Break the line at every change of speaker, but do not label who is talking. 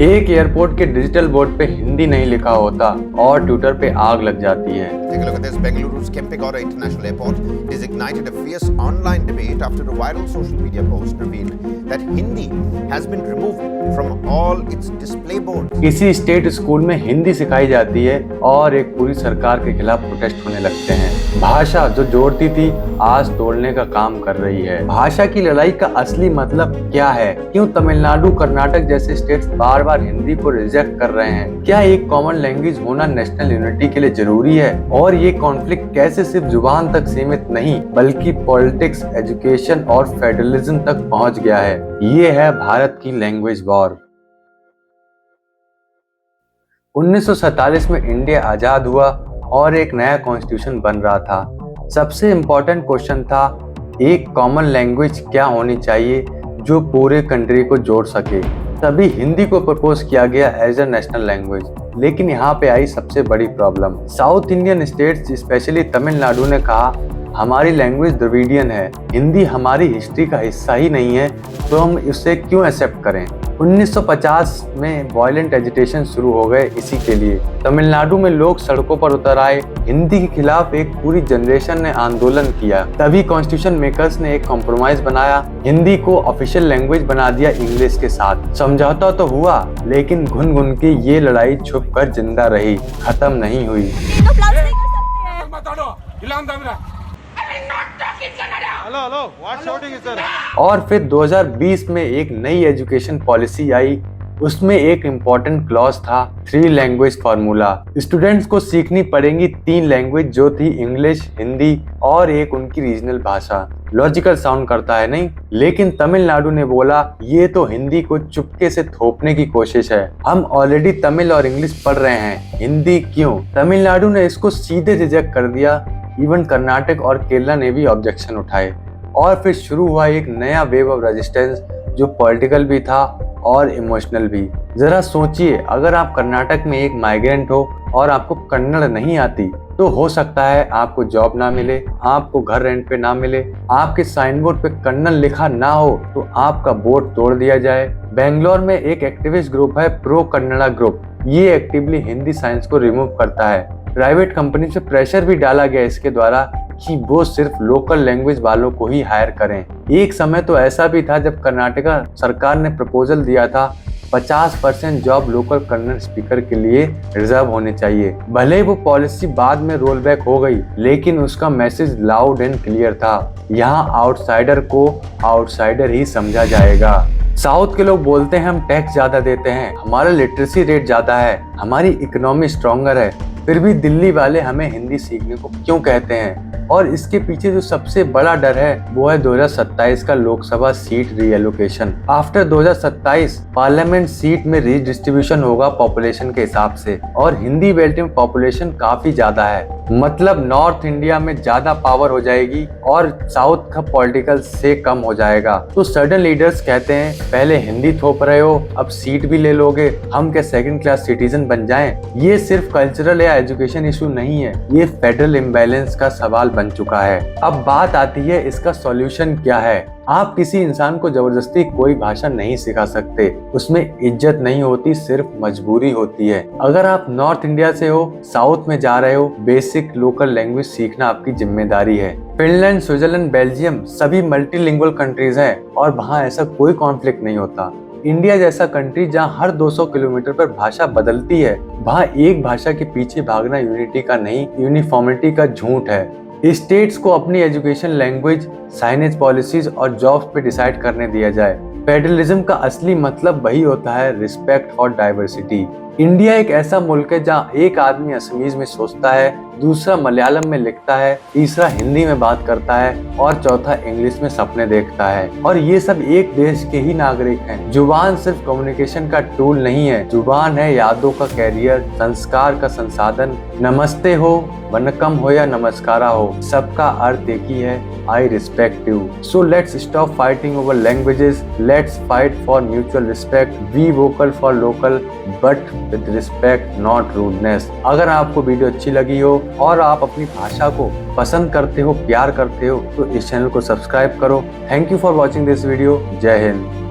एक एयरपोर्ट के digital board पे हिंदी नहीं लिखा होता और ट्विटर पे आग लग जाती है।
Take a look at this. Bengaluru's Kempegowda International Airport has ignited a fierce online debate after a viral social media post revealed that Hindi has been removed from all its display boards.
किसी state school में हिंदी सिखाई जाती है और एक पूरी सरकार के खिलाफ प्रोटेस्ट होने लगते हैं। भाषा जो जोड़ती थी आज तोड़ने का काम कर रही है। भाषा की लड़ाई का असली मतलब क्या है? क्यों तमिलनाडु, कर्नाटक जैसे स्टेट्स बार बार हिंदी को रिजेक्ट कर रहे हैं? क्या एक कॉमन लैंग्वेज होना नेशनल यूनिटी के लिए जरूरी है? और ये कॉन्फ्लिक्ट कैसे सिर्फ जुबान तक सीमित नहीं बल्कि पॉलिटिक्स, एजुकेशन और फेडरलिज्म तक पहुंच गया है? ये है भारत की लैंग्वेज वॉर। 1947 में इंडिया आजाद हुआ और एक नया कॉन्स्टिट्यूशन बन रहा था। सबसे इम्पोर्टेंट क्वेश्चन था एक कॉमन लैंग्वेज क्या होनी चाहिए जो पूरे कंट्री को जोड़ सके। तभी हिंदी को प्रपोज किया गया एज अ नेशनल लैंग्वेज। लेकिन यहाँ पे आई सबसे बड़ी problem. South Indian states specially Tamil Nadu ने कहा हमारी लैंग्वेज द्रविडियन है, हिंदी हमारी हिस्ट्री का हिस्सा ही नहीं है, तो हम इसे क्यों एक्सेप्ट करें। 1950 में वायलेंट एजिटेशन शुरू हो गए इसी के लिए। तमिलनाडु में लोग सड़कों पर उतर आए, हिंदी के खिलाफ एक पूरी जनरेशन ने आंदोलन किया। तभी कॉन्स्टिट्यूशन मेकर्स ने एक कॉम्प्रोमाइज बनाया, हिंदी को ऑफिशियल लैंग्वेज बना दिया इंग्लिश के साथ। समझौता तो हुआ लेकिन घुन घुन की ये लड़ाई छुप कर जिंदा रही, खत्म नहीं हुई। और फिर 2020 में एक नई एजुकेशन पॉलिसी आई। उसमें एक इम्पोर्टेंट क्लॉज था 3 लैंग्वेज फार्मूला। स्टूडेंट्स को सीखनी पड़ेंगी 3 लैंग्वेज जो थी इंग्लिश, हिंदी और एक उनकी रीजनल भाषा। लॉजिकल साउंड करता है नहीं? लेकिन तमिलनाडु ने बोला ये तो हिंदी को चुपके से थोपने की कोशिश है, हम ऑलरेडी तमिल और इंग्लिश पढ़ रहे हैं, हिंदी क्यों? तमिलनाडु ने इसको सीधे रिजेक्ट कर दिया। इवन कर्नाटक और केरला ने भी ऑब्जेक्शन उठाए और फिर शुरू हुआ एक नया वेव ऑफ रेजिस्टेंस जो पॉलिटिकल भी था और इमोशनल भी। जरा सोचिए, अगर आप कर्नाटक में एक माइग्रेंट हो और आपको कन्नड़ नहीं आती तो हो सकता है आपको जॉब ना मिले, आपको घर रेंट पे ना मिले, आपके साइन बोर्ड पे कन्नड़ लिखा ना हो तो आपका बोर्ड तोड़ दिया जाए। बेंगलोर में एक एक्टिविस्ट ग्रुप है प्रो कन्नड़ा ग्रुप, ये एक्टिवली हिंदी साइंस को रिमूव करता है। प्राइवेट कंपनी से प्रेशर भी डाला गया इसके द्वारा कि वो सिर्फ लोकल लैंग्वेज वालों को ही हायर करें। एक समय तो ऐसा भी था जब कर्नाटका सरकार ने प्रपोजल दिया था 50% जॉब लोकल कन्नड़ स्पीकर के लिए रिजर्व होने चाहिए। भले वो पॉलिसी बाद में रोल बैक हो गई लेकिन उसका मैसेज लाउड एंड क्लियर था, यहाँ आउटसाइडर को आउटसाइडर ही समझा जाएगा। साउथ के लोग बोलते हैं हम टैक्स ज्यादा देते हैं, हमारा लिटरेसी रेट ज्यादा है, हमारी इकोनॉमी स्ट्रॉन्गर है, फिर भी दिल्ली वाले हमें हिंदी सीखने को क्यों कहते हैं? और इसके पीछे जो सबसे बड़ा डर है वो है 2027 का Lok Sabha seat reallocation. After 2027 parliament seat में रीडिस्ट्रीब्यूशन होगा पॉपुलेशन के हिसाब से और हिंदी बेल्ट में पॉपुलेशन काफी ज्यादा है, मतलब नॉर्थ इंडिया में ज्यादा पावर हो जाएगी और साउथ का पॉलिटिकल से कम हो जाएगा। तो सडन लीडर्स कहते हैं पहले हिंदी थोप रहे हो, अब सीट भी ले लोगे, हम क्या सेकंड क्लास सिटीजन बन जाएं? ये सिर्फ कल्चरल या एजुकेशन इशू नहीं है, ये फेडरल इम्बैलेंस का सवाल बन चुका है। अब बात आती है इसका सॉल्यूशन क्या है। आप किसी इंसान को जबरदस्ती कोई भाषा नहीं सिखा सकते, उसमें इज्जत नहीं होती, सिर्फ मजबूरी होती है। अगर आप नॉर्थ इंडिया से हो, साउथ में जा रहे हो, बेसिक लोकल लैंग्वेज सीखना आपकी जिम्मेदारी है। फिनलैंड, स्विट्जरलैंड, बेल्जियम सभी मल्टीलिंगुअल कंट्रीज हैं और वहाँ ऐसा कोई कॉन्फ्लिक्ट नहीं होता। इंडिया जैसा कंट्री जहाँ हर 200 किलोमीटर पर भाषा बदलती है, वहाँ एक भाषा के पीछे भागना यूनिटी का नहीं, यूनिफॉर्मिटी का झूठ है। स्टेट्स को अपनी एजुकेशन, लैंग्वेज, साइनेज पॉलिसीज और जॉब्स पे डिसाइड करने दिया जाए। फेडरलिज्म का असली मतलब वही होता है रिस्पेक्ट फॉर डाइवर्सिटी। इंडिया एक ऐसा मुल्क है जहाँ एक आदमी असमीज में सोचता है, दूसरा मलयालम में लिखता है, तीसरा हिंदी में बात करता है और चौथा इंग्लिश में सपने देखता है। और ये सब एक देश के ही नागरिक हैं। जुबान सिर्फ कम्युनिकेशन का टूल नहीं है, जुबान है यादों का कैरियर, संस्कार का संसाधन। नमस्ते हो, वनकम हो या नमस्कारा हो, सबका अर्थ एक ही है, I respect you. So let's stop fighting over languages, let's fight for mutual respect, be vocal for local but with respect not rudeness. अगर आपको वीडियो अच्छी लगी हो और आप अपनी भाषा को पसंद करते हो, प्यार करते हो तो इस चैनल को सब्सक्राइब करो। Thank you for watching this video. जय हिंद।